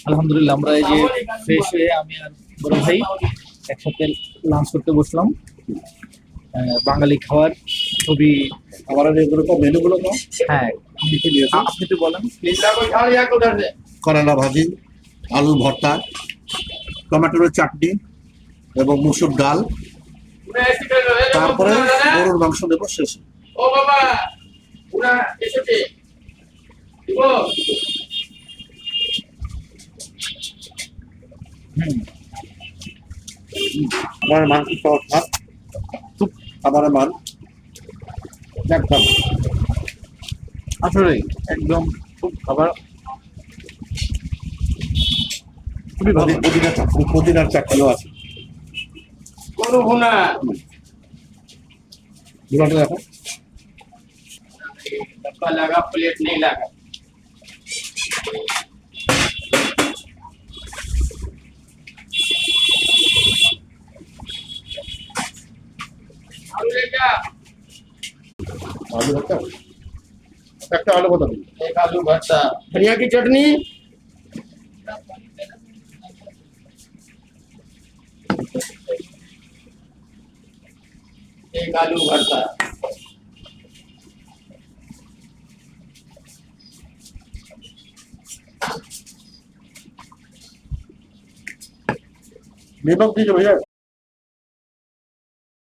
আলহামদুলিল্লাহ, আমরা এই যে ফ্রেশ হয়ে আমি আর বড় ভাই একসাথে লাঞ্চ করতে বসলাম। বাঙালি খাবার খুবই। খাবারের এগুলো তো মেনুগুলো তো হ্যাঁ, কি কি দিয়েছে? আপনি তো বলেন। করলা ভাজি, আলু ভর্তা, টমেটোর চাটনি এবং মুসুর ডাল, তারপরে গরুর মাংস দেবো শেষে। ও বাবা ওরা এসেছে দিব আমার মাংস সহজ ভাত, আমার মান একদম আসলে একদম খুব খাবার খুবই ভালো। পুদিনার চাটনিও আছে। কোনো হোনা দুটো দেখো, डब्बा लगा प्लेट नहीं लगा आलू ले क्या আলু ভর্তা, একটা আলু ভর্তা দিন। एक आलू भरता धनिया की चटनी एक आलू भरता নিমক দিয়ে ভैया